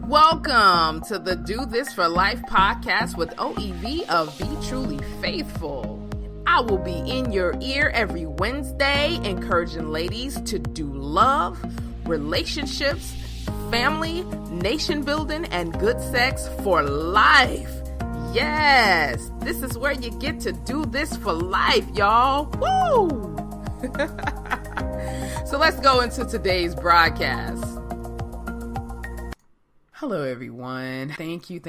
Welcome to the Do This for Life podcast with OEV of Be Truly Faithful. I will be in your ear every Wednesday, encouraging ladies to do love, relationships, family, nation building, and good sex for life. Yes, this is where you get to do this for life, y'all. Woo! So let's go into today's broadcast. Hello, everyone. Thank you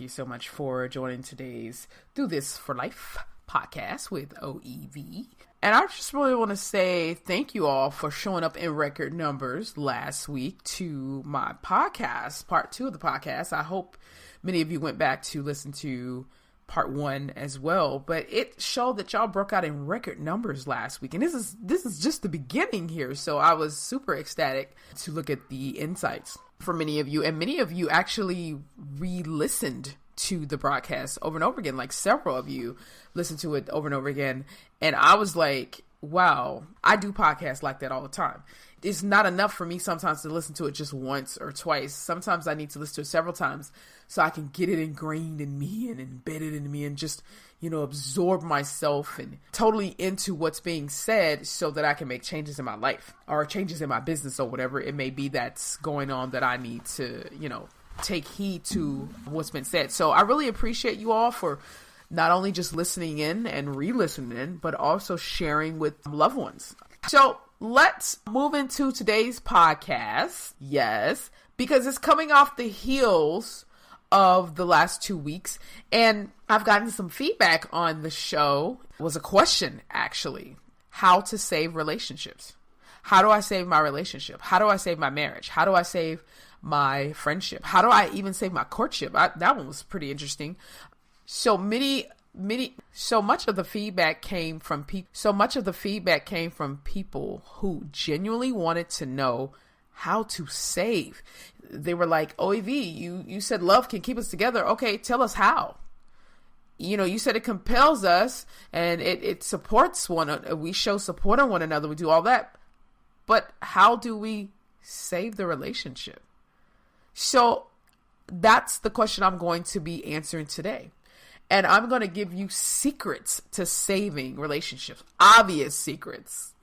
so much for joining today's Do This for Life podcast with OEV. And I just really want to say thank you all for showing up in record numbers last week to my podcast, part 2 of the podcast. I hope many of you went back to listen to part 1 as well, but it showed that y'all broke out in record numbers last week. And this is just the beginning here. So I was super ecstatic to look at the insights for many of you. And many of you actually re-listened to the broadcast over and over again. Like several of you listened to it over and over again. And I was like, wow, I do podcasts like that all the time. It's not enough for me sometimes to listen to it just once or twice. Sometimes I need to listen to it several times so I can get it ingrained in me and embedded in me and just, absorb myself and totally into what's being said so that I can make changes in my life or changes in my business or whatever it may be that's going on that I need to, take heed to what's been said. So I really appreciate you all for not only just listening in and re-listening, but also sharing with loved ones. So let's move into today's podcast. Yes, because it's coming off the heels of the last 2 weeks. And I've gotten some feedback on the show. It was a question, actually. How to save relationships. How do I save my relationship? How do I save my marriage? How do I save my friendship? How do I even save my courtship? That one was pretty interesting. So much of the feedback came from people who genuinely wanted to know how to save. They were like, OEV, you said love can keep us together. Okay, tell us how. You said it compels us and it supports we show support on one another. We do all that. But how do we save the relationship? So that's the question I'm going to be answering today. And I'm going to give you secrets to saving relationships. Obvious secrets.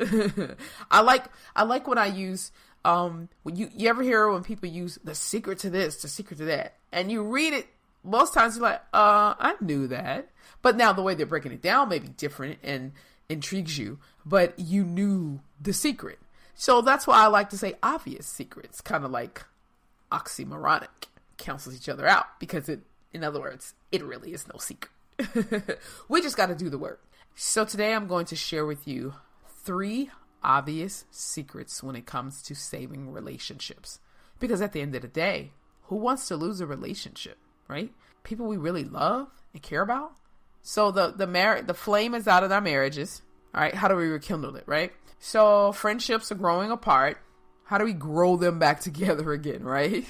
I like when I use, when you ever hear when people use the secret to this, the secret to that, and you read it, most times you're like, I knew that. But now the way they're breaking it down may be different and intrigues you, but you knew the secret. So that's why I like to say obvious secrets, kind of like oxymoronic, cancels each other out because in other words, it really is no secret. We just got to do the work. So today I'm going to share with you 3 obvious secrets when it comes to saving relationships. Because at the end of the day, who wants to lose a relationship, right? People we really love and care about. So the flame is out of our marriages. All right. How do we rekindle it, right? So friendships are growing apart. How do we grow them back together again, right?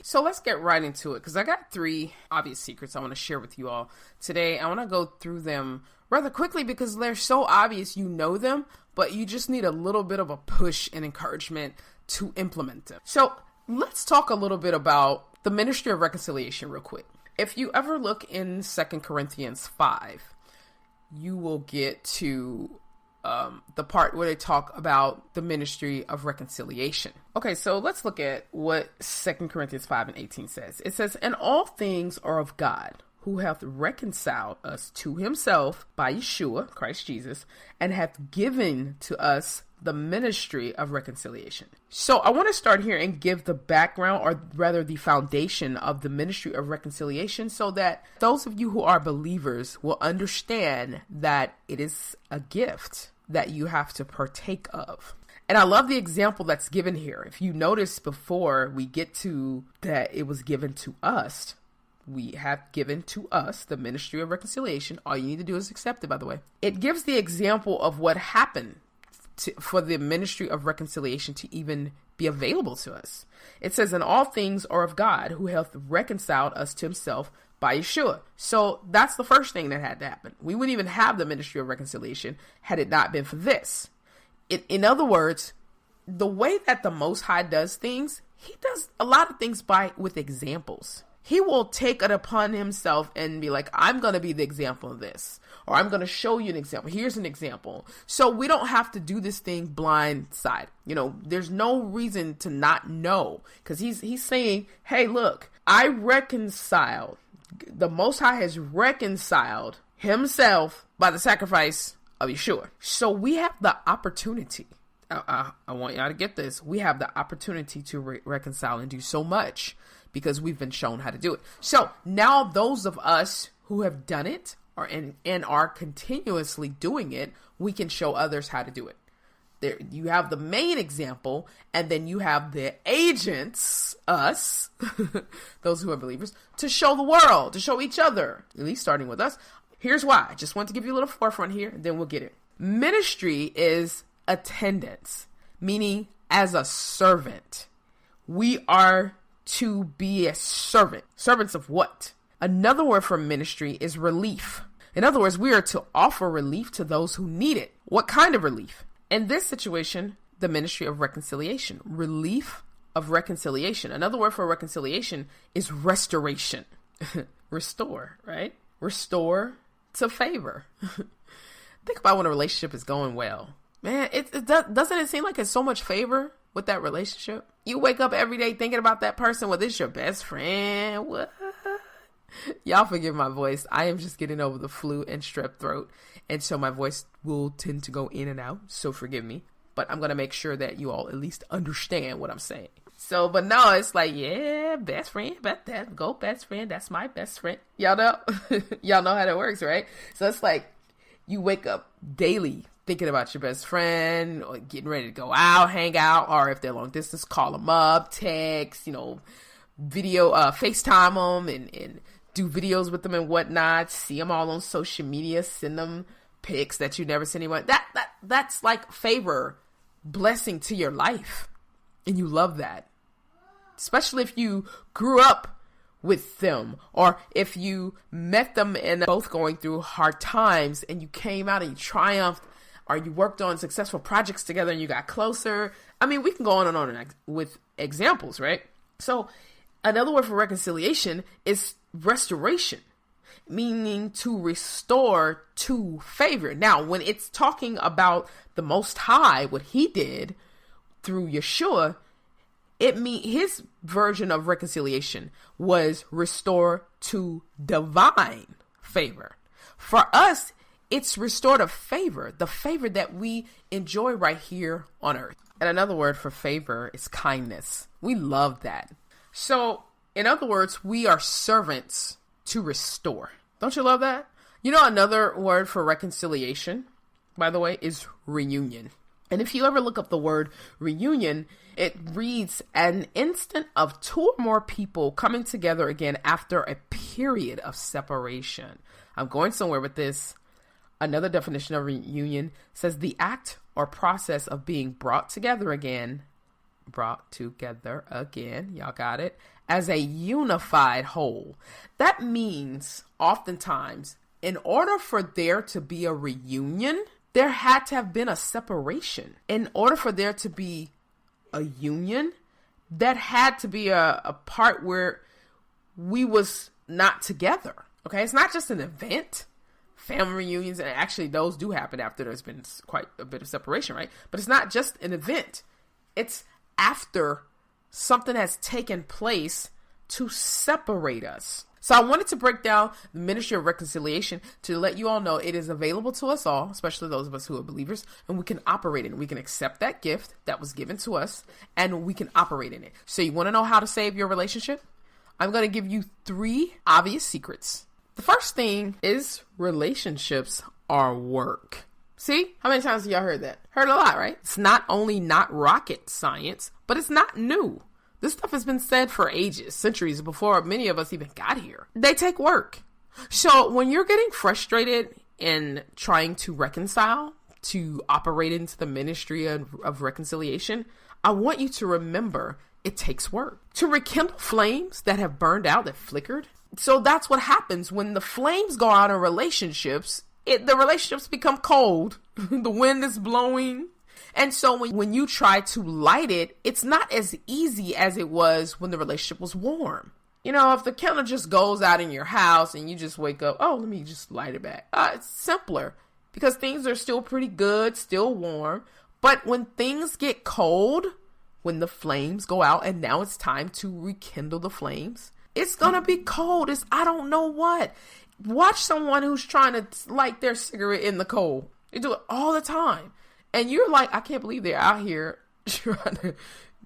So let's get right into it because I got 3 obvious secrets I want to share with you all today. I want to go through them rather quickly because they're so obvious, you know them, but you just need a little bit of a push and encouragement to implement them. So let's talk a little bit about the ministry of reconciliation real quick. If you ever look in 2 Corinthians 5, you will get to the part where they talk about the ministry of reconciliation. Okay, so let's look at what 2 Corinthians 5:18 says. It says, "And all things are of God, who hath reconciled us to himself by Yeshua, Christ Jesus, and hath given to us the ministry of reconciliation." So I want to start here and give the background, or rather the foundation of the ministry of reconciliation, so that those of you who are believers will understand that it is a gift that you have to partake of. And I love the example that's given here. If you notice before we get to that it was given to us, we have given to us the ministry of reconciliation. All you need to do is accept it, by the way. It gives the example of what happened for the ministry of reconciliation to even be available to us. It says, "And all things are of God, who hath reconciled us to himself by Yeshua." So that's the first thing that had to happen. We wouldn't even have the ministry of reconciliation had it not been for this. In other words, the way that the Most High does things, he does a lot of things with examples. He will take it upon himself and be like, I'm going to be the example of this, or I'm going to show you an example. Here's an example. So we don't have to do this thing blindside. There's no reason to not know, because he's saying, hey, look, I reconciled. The Most High has reconciled himself by the sacrifice of Yeshua. So we have the opportunity. I want y'all to get this. We have the opportunity to reconcile and do so much, because we've been shown how to do it. So now those of us who have done it and are continuously doing it, we can show others how to do it. There, you have the main example, and then you have the agents, us, those who are believers, to show the world, to show each other, at least starting with us. Here's why. I just want to give you a little forefront here, and then we'll get it. Ministry is attendance, meaning as a servant. We are to be a servant. Servants of what? Another word for ministry is relief. In other words, we are to offer relief to those who need it. What kind of relief? In this situation, the ministry of reconciliation. Relief of reconciliation. Another word for reconciliation is restoration. Restore, right? Restore to favor. Think about when a relationship is going well. Man, doesn't it seem like it's so much favor with that relationship? You wake up every day thinking about that person. Well, this is your best friend. What? Y'all forgive my voice. I am just getting over the flu and strep throat, and so my voice will tend to go in and out. So forgive me, but I'm going to make sure that you all at least understand what I'm saying. So, but no, it's like, yeah, best friend, but that go best friend. That's my best friend. Y'all know, y'all know how that works, right? So it's like you wake up daily thinking about your best friend, or getting ready to go out, hang out, or if they're long distance, call them up, text, video, FaceTime them and do videos with them and whatnot, see them all on social media, send them pics that you never sent anyone. That's like favor, blessing to your life. And you love that. Especially if you grew up with them, or if you met them and both going through hard times and you came out and you triumphed, or you worked on successful projects together and you got closer. I mean, we can go on and on with examples, right? So another word for reconciliation is restoration, meaning to restore to favor. Now, when it's talking about the Most High, what he did through Yeshua, it means his version of reconciliation was restore to divine favor. For us, it's restorative favor, the favor that we enjoy right here on earth. And another word for favor is kindness. We love that. So, in other words, we are servants to restore. Don't you love that? Another word for reconciliation, by the way, is reunion. And if you ever look up the word reunion, it reads an instant of two or more people coming together again after a period of separation. I'm going somewhere with this. Another definition of reunion says the act or process of being brought together again, y'all got it, as a unified whole. That means oftentimes, in order for there to be a reunion, there had to have been a separation. In order for there to be a union, that had to be a part where we was not together. Okay, it's not just an event. Family reunions, and actually those do happen after there's been quite a bit of separation, right? But it's not just an event. It's after something has taken place to separate us. So I wanted to break down the ministry of reconciliation to let you all know it is available to us all, especially those of us who are believers, and we can operate in it. We can accept that gift that was given to us, and we can operate in it. So you want to know how to save your relationship? I'm going to give you 3 obvious secrets. The first thing is relationships are work. See? How many times have y'all heard that? Heard a lot, right? It's not only not rocket science, but it's not new. This stuff has been said for ages, centuries before many of us even got here. They take work. So when you're getting frustrated in trying to reconcile, to operate into the ministry of reconciliation, I want you to remember it takes work. To rekindle flames that have burned out, that flickered. So that's what happens when the flames go out in relationships. The relationships become cold. The wind is blowing. And so when you try to light it, it's not as easy as it was when the relationship was warm. You know, if the candle just goes out in your house and you just wake up, oh, let me just light it back. It's simpler because things are still pretty good, still warm. But when things get cold, when the flames go out and now it's time to rekindle the flames, it's going to be cold. It's I don't know what. Watch someone who's trying to light their cigarette in the cold. They do it all the time. And you're like, I can't believe they're out here trying to,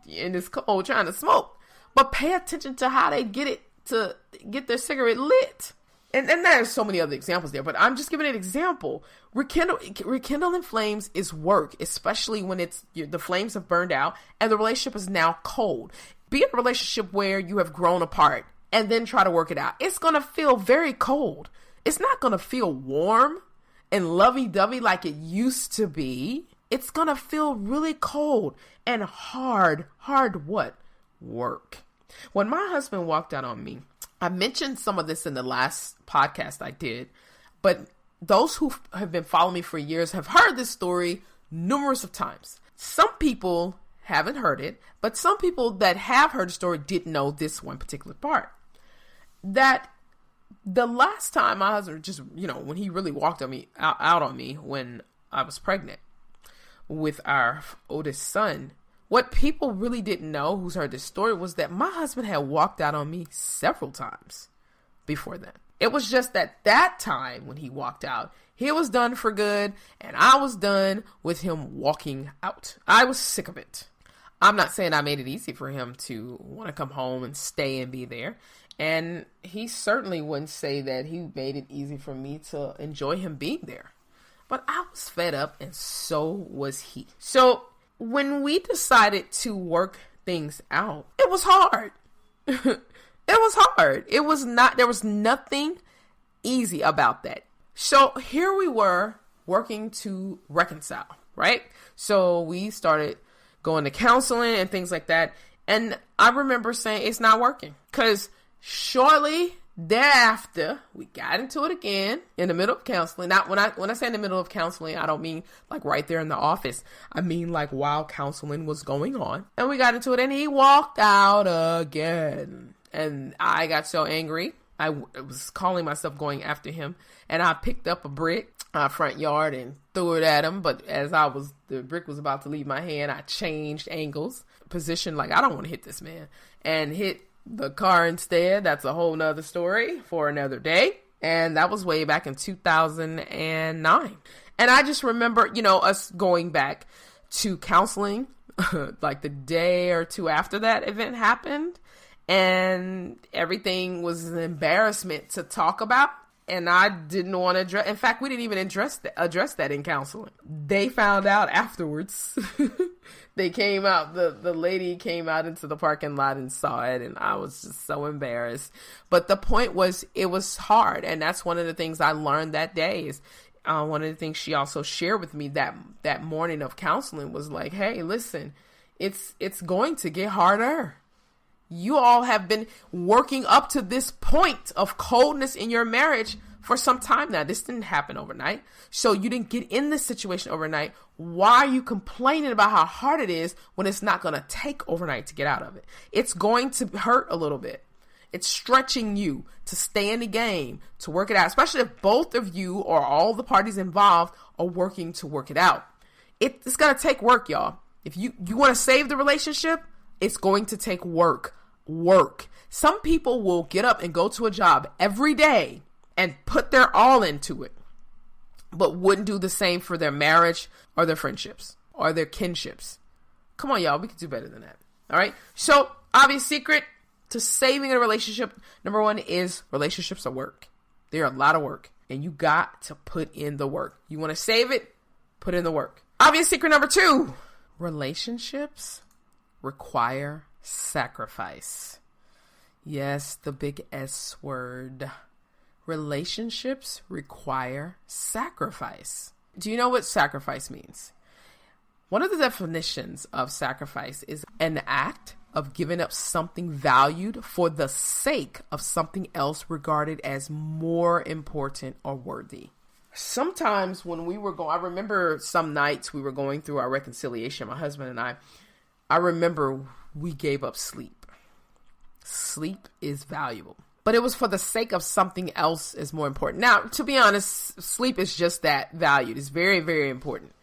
in this cold, trying to smoke. But pay attention to how they get their cigarette lit. And there's so many other examples there, but I'm just giving an example. Rekindling flames is work, especially when the flames have burned out and the relationship is now cold. Be in a relationship where you have grown apart and then try to work it out. It's going to feel very cold. It's not going to feel warm and lovey-dovey like it used to be. It's going to feel really cold and hard. Hard what? Work. When my husband walked out on me, I mentioned some of this in the last podcast I did, but those who have been following me for years have heard this story numerous of times. Some people haven't heard it, but some people that have heard the story didn't know this one particular part. That the last time my husband just, when he really walked out on me when I was pregnant with our oldest son, what people really didn't know who's heard this story was that my husband had walked out on me several times before then. It was just that time when he walked out, he was done for good and I was done with him walking out. I was sick of it. I'm not saying I made it easy for him to want to come home and stay and be there. And he certainly wouldn't say that he made it easy for me to enjoy him being there. But I was fed up and so was he. So when we decided to work things out, it was hard. It was hard. There was nothing easy about that. So here we were working to reconcile, right? So we started going to counseling and things like that. And I remember saying it's not working because shortly thereafter, we got into it again in the middle of counseling. Now, when I say in the middle of counseling, I don't mean like right there in the office. I mean like while counseling was going on. And we got into it and he walked out again. And I got so angry. I was calling myself going after him. And I picked up a brick front yard and threw it at him. But as the brick was about to leave my hand, I changed angles, position like I don't want to hit this man, and hit the car instead. That's a whole nother story for another day. And that was way back in 2009. And I just remember, us going back to counseling like the day or two after that event happened. And everything was an embarrassment to talk about. And I didn't want to address. In fact, we didn't even address that in counseling. They found out afterwards. They came out, the lady came out into the parking lot and saw it, and I was just so embarrassed. But the point was, it was hard, and that's one of the things I learned that day is, one of the things she also shared with me that morning of counseling was like, hey, listen, it's going to get harder. You all have been working up to this point of coldness in your marriage for some time now. This didn't happen overnight. So you didn't get in this situation overnight. Why are you complaining about how hard it is when it's not going to take overnight to get out of it? It's going to hurt a little bit. It's stretching you to stay in the game, to work it out, especially if both of you or all the parties involved are working to work it out. It's going to take work, y'all. If you want to save the relationship, it's going to take work. Some people will get up and go to a job every day and put their all into it, but wouldn't do the same for their marriage or their friendships or their kinships. Come on, y'all. We can do better than that. All right. So, obvious secret to saving a relationship. Number one is relationships are work. They're a lot of work, and you got to put in the work. You want to save it? Put in the work. Obvious secret number two, relationships require sacrifice. Yes, the big S word. Relationships require sacrifice. Do you know what sacrifice means? One of the definitions of sacrifice is an act of giving up something valued for the sake of something else regarded as more important or worthy. Sometimes when we were going, I remember some nights we were going through our reconciliation, my husband and I remember we gave up sleep. Sleep is valuable, but it was for the sake of something else is more important. Now, to be honest, sleep is just that valued. It's very, very important,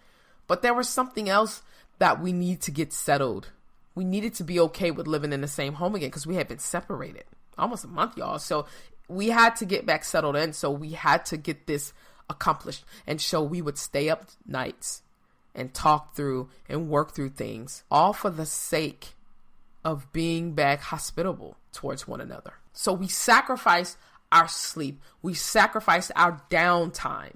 but there was something else that we need to get settled. We needed to be okay with living in the same home again because we had been separated almost a month, y'all. So we had to get back settled in. So we had to get this accomplished. And so we would stay up nights and talk through and work through things, all for the sake of being back hospitable towards one another. So we sacrificed our sleep. We sacrificed our downtime.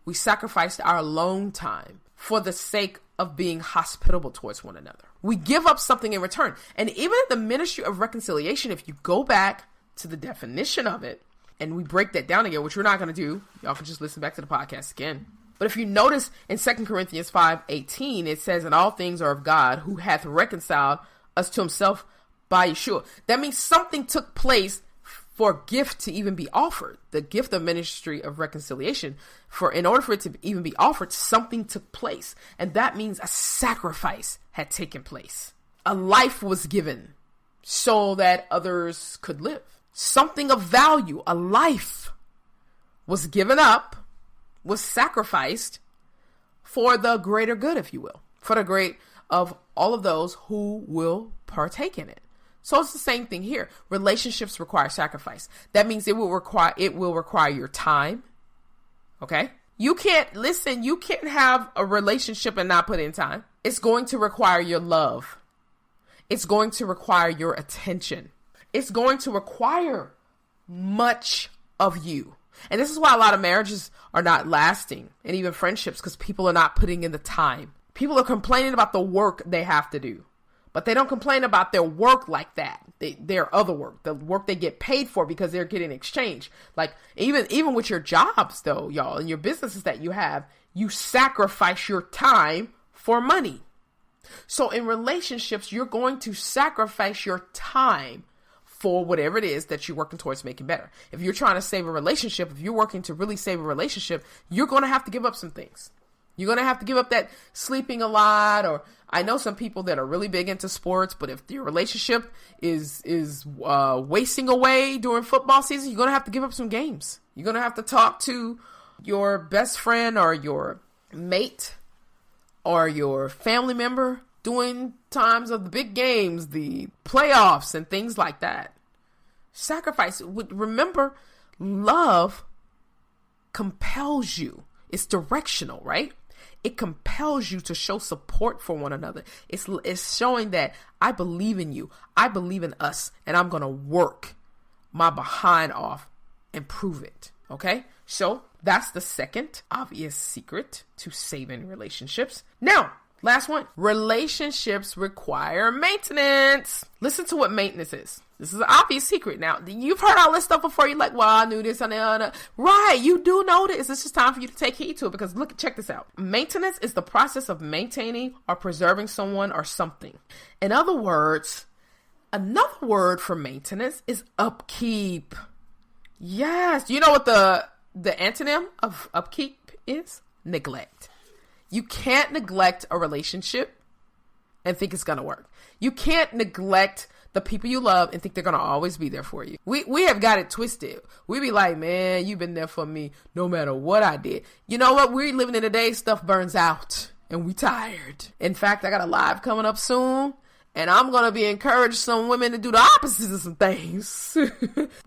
We sacrificed our alone time for the sake of being hospitable towards one another. We give up something in return. And even in the ministry of reconciliation, if you go back to the definition of it, and we break that down again, which we're not going to do. Y'all can just listen back to the podcast again. But if you notice in 2 Corinthians 5:18, it says, "And all things are of God, who hath reconciled us to himself by Yeshua." That means something took place for a gift to even be offered. The gift of ministry of reconciliation, in order for it to even be offered, something took place. And that means a sacrifice had taken place. A life was given so that others could live. Something of value, a life, was given up, was sacrificed for the greater good, if you will, for the great of all of those who will partake in it. So it's the same thing here. Relationships require sacrifice. That means it will require your time. Okay? You can't have a relationship and not put in time. It's going to require your love. It's going to require your attention. It's going to require much of you. And this is why a lot of marriages are not lasting, and even friendships, because people are not putting in the time. People are complaining about the work they have to do, but they don't complain about their work like that. Their other work, the work they get paid for because they're getting exchanged. Like even with your jobs though, y'all, and your businesses that you have, you sacrifice your time for money. So in relationships, you're going to sacrifice your time for whatever it is that you're working towards making better. If you're trying to save a relationship, if you're working to really save a relationship, you're going to have to give up some things. You're going to have to give up that sleeping a lot, or I know some people that are really big into sports, but if your relationship is wasting away during football season, you're going to have to give up some games. You're going to have to talk to your best friend or your mate or your family member during times of the big games, the playoffs and things like that. Sacrifice. Remember, love compels you. It's directional, right? It compels you to show support for one another. It's showing that I believe in you. I believe in us, and I'm going to work my behind off and prove it. Okay? So that's the second obvious secret to saving relationships. Now, last one. Relationships require maintenance. Listen to what maintenance is. This is an obvious secret. Now, you've heard all this stuff before. You're like, well, I knew this and that. Right, you do know this. It's just time for you to take heed to it because check this out. Maintenance is the process of maintaining or preserving someone or something. In other words, another word for maintenance is upkeep. Yes. You know what the antonym of upkeep is? Neglect. You can't neglect a relationship and think it's going to work. You can't neglect the people you love and think they're going to always be there for you. We have got it twisted. We be like, man, you've been there for me no matter what I did. You know what? We're living in a day stuff burns out and we tired. In fact, I got a live coming up soon and I'm going to be encouraging some women to do the opposite of some things.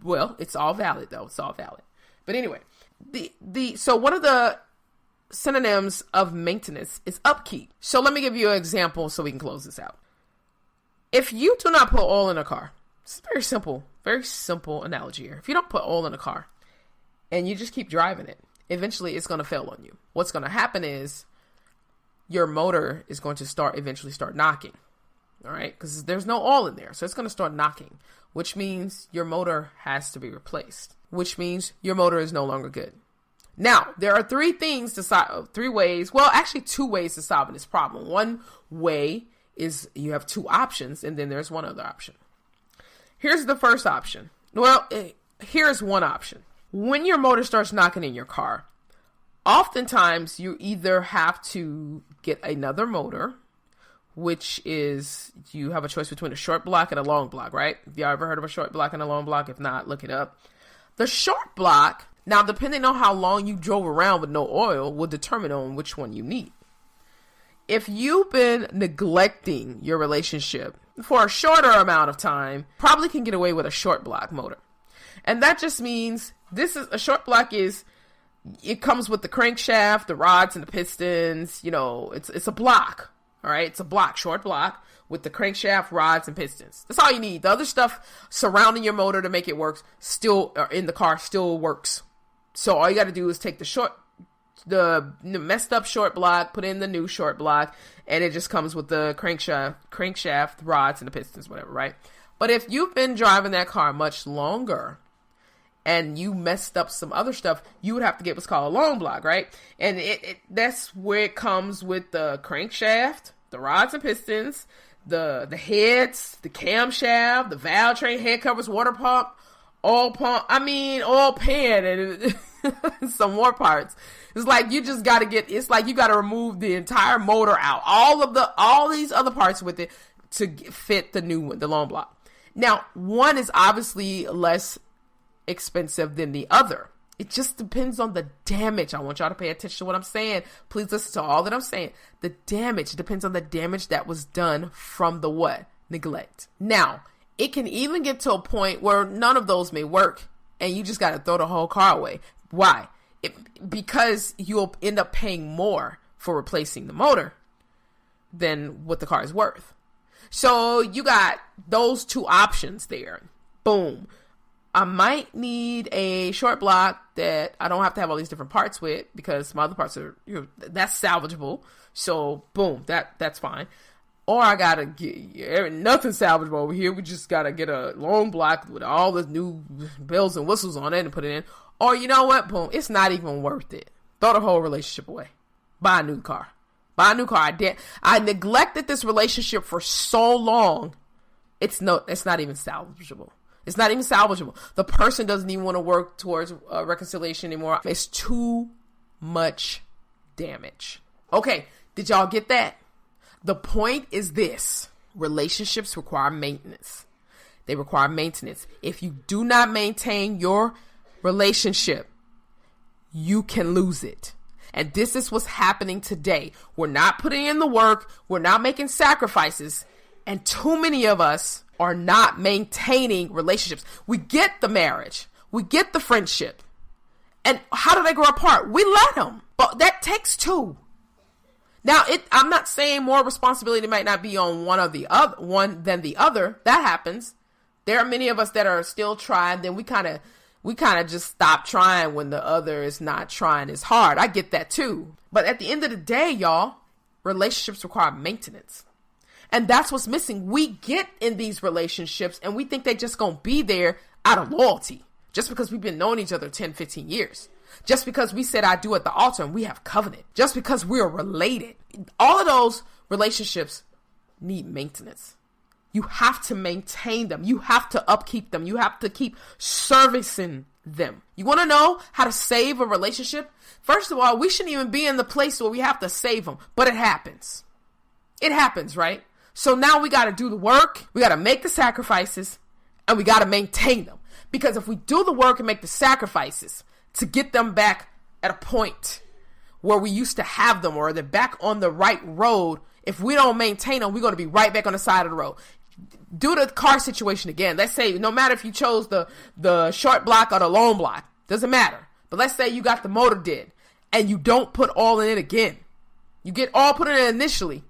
Well, it's all valid though. It's all valid. But anyway, so one of the synonyms of maintenance is upkeep. So let me give you an example so we can close this out. If you do not put oil in a car, it's very simple analogy here. If you don't put oil in a car and you just keep driving it, eventually it's going to fail on you. What's going to happen is your motor is going to eventually start knocking. All right. Because there's no oil in there. So it's going to start knocking, which means your motor has to be replaced, which means your motor is no longer good. Now, there are two ways to solve this problem. One way is you have two options, and then there's one other option. Here's the first option. Well, here's one option. When your motor starts knocking in your car, Oftentimes, you either have to get another motor, which is you have a choice between a short block and a long block, right? Have you ever heard of a short block and a long block? If not, look it up. The short block, now depending on how long you drove around with no oil, will determine on which one you need. If you've been neglecting your relationship for a shorter amount of time, probably can get away with a short block motor. And that just means a short block it comes with the crankshaft, the rods and the pistons, it's a block. All right. It's a block, short block with the crankshaft, rods and pistons. That's all you need. The other stuff surrounding your motor to make it work in the car still works. So all you got to do is take the messed up short block, put in the new short block, and it just comes with the crankshaft, rods and the pistons, whatever. Right. But if you've been driving that car much longer, and you messed up some other stuff, you would have to get what's called a long block, right? And that's where it comes with the crankshaft, the rods and pistons, the heads, the camshaft, the valve train, head covers, water pump, oil pan, and some more parts. It's like you just got to remove the entire motor out, all these other parts with it to fit the new one, the long block. Now, one is obviously less expensive than the other. It just depends on the damage. I want y'all to pay attention to what I'm saying. Please listen to all that I'm saying. The damage depends on the damage that was done from the what? Neglect. Now, it can even get to a point where none of those may work and you just got to throw the whole car away. Why? Because you'll end up paying more for replacing the motor than what the car is worth. So you got those two options there. Boom. I might need a short block that I don't have to have all these different parts with because my other parts are, that's salvageable. So boom, that's fine. Or I gotta get nothing salvageable over here. We just gotta get a long block with all the new bells and whistles on it and put it in. Or you know what? Boom, it's not even worth it. Throw the whole relationship away. Buy a new car. I neglected this relationship for so long. It's not even salvageable. It's not even salvageable. The person doesn't even want to work towards reconciliation anymore. It's too much damage. Okay, did y'all get that? The point is this. Relationships require maintenance. They require maintenance. If you do not maintain your relationship, you can lose it. And this is what's happening today. We're not putting in the work. We're not making sacrifices. And too many of us are not maintaining relationships. We get the marriage. We get the friendship. And how do they grow apart? We let them. But that takes two. Now, I'm not saying more responsibility might not be on one than the other. That happens. There are many of us that are still trying. Then we kind of just stop trying when the other is not trying as hard. I get that too. But at the end of the day, y'all, relationships require maintenance. And that's what's missing. We get in these relationships and we think they just gonna be there out of loyalty. Just because we've been knowing each other 10, 15 years. Just because we said I do at the altar and we have covenant. Just because we're related. All of those relationships need maintenance. You have to maintain them. You have to upkeep them. You have to keep servicing them. You want to know how to save a relationship? First of all, we shouldn't even be in the place where we have to save them. But it happens. It happens, right? So now we got to do the work. We got to make the sacrifices. And we got to maintain them. Because if we do the work and make the sacrifices to get them back at a point where we used to have them or they're back on the right road, if we don't maintain them, we're going to be right back on the side of the road. Do the car situation again. Let's say no matter if you chose the short block or the long block, doesn't matter. But let's say you got the motor did and you don't put all in it again. You get all put in it initially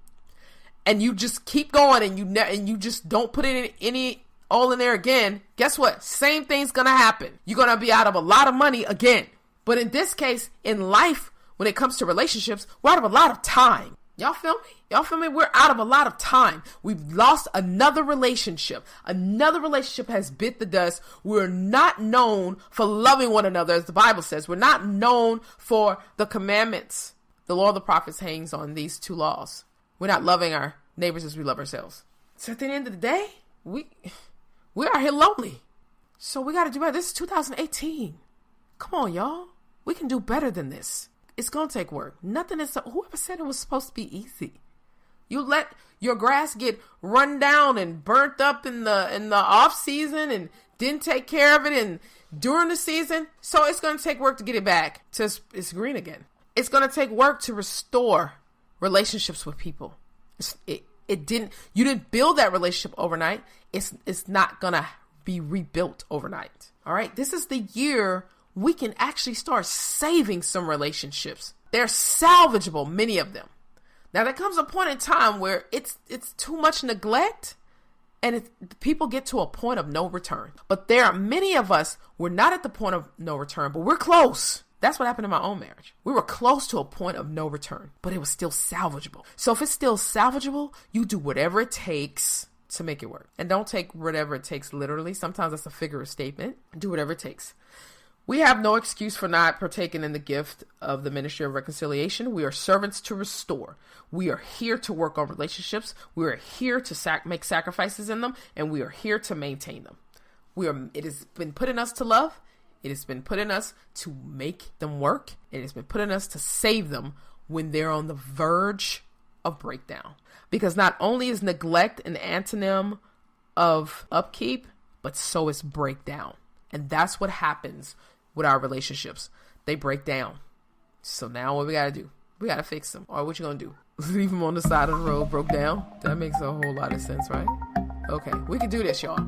and you just keep going and you just don't put in any all in there again. Guess what? Same thing's going to happen. You're going to be out of a lot of money again. But in this case, in life, when it comes to relationships, we're out of a lot of time. Y'all feel me? Y'all feel me? We're out of a lot of time. We've lost another relationship. Another relationship has bit the dust. We're not known for loving one another, as the Bible says. We're not known for the commandments. The law of the prophets hangs on these two laws. We're not loving our neighbors as we love ourselves. So at the end of the day, we are here lonely. So we got to do better. This is 2018. Come on, y'all. We can do better than this. It's going to take work. Nothing is, whoever said it was supposed to be easy? You let your grass get run down and burnt up in the off season and didn't take care of it and during the season. So it's going to take work to get it back to it's green again. It's going to take work to restore relationships with people. You didn't build that relationship overnight. It's not going to be rebuilt overnight. All right. This is the year we can actually start saving some relationships. They're salvageable, many of them. Now there comes a point in time where it's too much neglect and people get to a point of no return. But there are many of us, we're not at the point of no return, but we're close. That's what happened in my own marriage. We were close to a point of no return, but it was still salvageable. So if it's still salvageable, you do whatever it takes to make it work. And don't take whatever it takes literally. Sometimes that's a figurative statement. Do whatever it takes. We have no excuse for not partaking in the gift of the ministry of reconciliation. We are servants to restore. We are here to work on relationships. We are here to make sacrifices in them, and we are here to maintain them. It has been put in us to love. It has been put in us to make them work. It has been put in us to save them when they're on the verge of breakdown. Because not only is neglect an antonym of upkeep, but so is breakdown. And that's what happens with our relationships. They break down. So now what we got to do? We got to fix them. Or what you going to do? Leave them on the side of the road broke down? That makes a whole lot of sense, right? Okay, we can do this, y'all.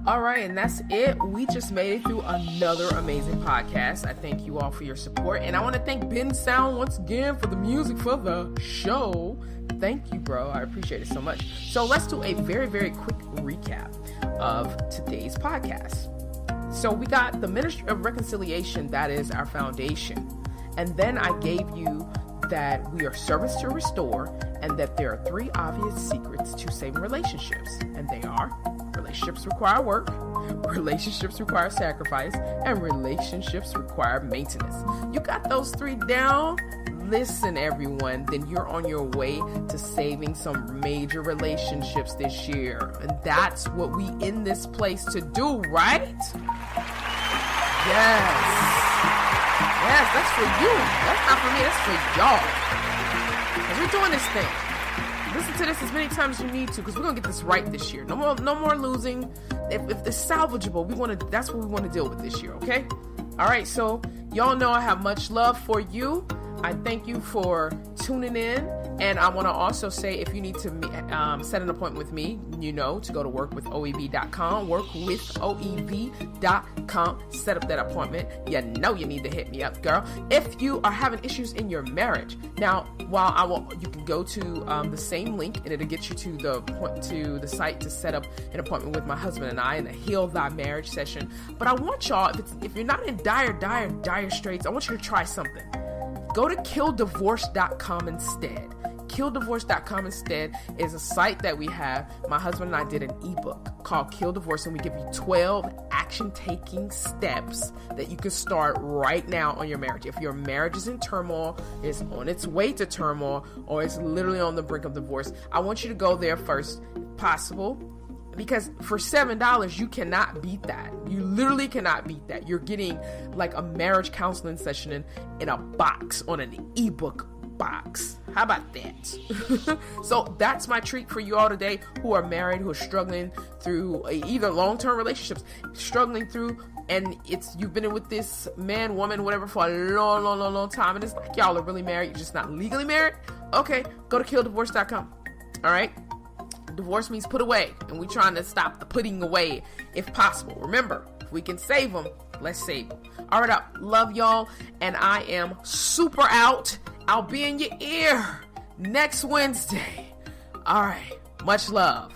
All right, and that's it. We just made it through another amazing podcast. I thank you all for your support. And I want to thank Ben Sound once again for the music for the show. Thank you, bro. I appreciate it so much. So let's do a very, very quick recap of today's podcast. So we got the Ministry of Reconciliation. That is our foundation. And then I gave you that we are servants to restore and that there are 3 obvious secrets to saving relationships. And they are: relationships require work, relationships require sacrifice, and relationships require maintenance. You got those 3 down? Listen, everyone, then you're on your way to saving some major relationships this year. And that's what we in this place to do, right? Yes, that's for you. That's not for me, that's for y'all. Because we're doing this thing. Listen to this as many times as you need to, because we're going to get this right this year. No more losing. If it's salvageable, that's what we want to deal with this year, okay? All right, so y'all know I have much love for you. I thank you for tuning in. And I want to also say, if you need to set an appointment with me, to go to workwithoev.com, workwithoev.com, set up that appointment. You need to hit me up, girl. If you are having issues in your marriage, now, you can go to the same link and it'll get you to the site to set up an appointment with my husband and I in a Heal Thy Marriage session. But I want y'all, if you're not in dire straits, I want you to try something. Go to killdivorce.com instead. Killdivorce.com instead is a site that we have. My husband and I did an ebook called Kill Divorce, and we give you 12 action-taking steps that you can start right now on your marriage. If your marriage is in turmoil, is on its way to turmoil, or it's literally on the brink of divorce, I want you to go there first, if possible. Because for $7, you cannot beat that. You literally cannot beat that. You're getting like a marriage counseling session in a box, on an ebook box. How about that? So that's my treat for you all today who are married, who are struggling through either long-term relationships, struggling through, and you've been with this man, woman, whatever, for a long time, and it's like y'all are really married, you're just not legally married. Okay, go to killdivorce.com. All right. Divorce means put away, and we're trying to stop the putting away if possible. Remember, if we can save them, let's save them. All right, I love y'all, and I am super out. I'll be in your ear next Wednesday. All right, much love.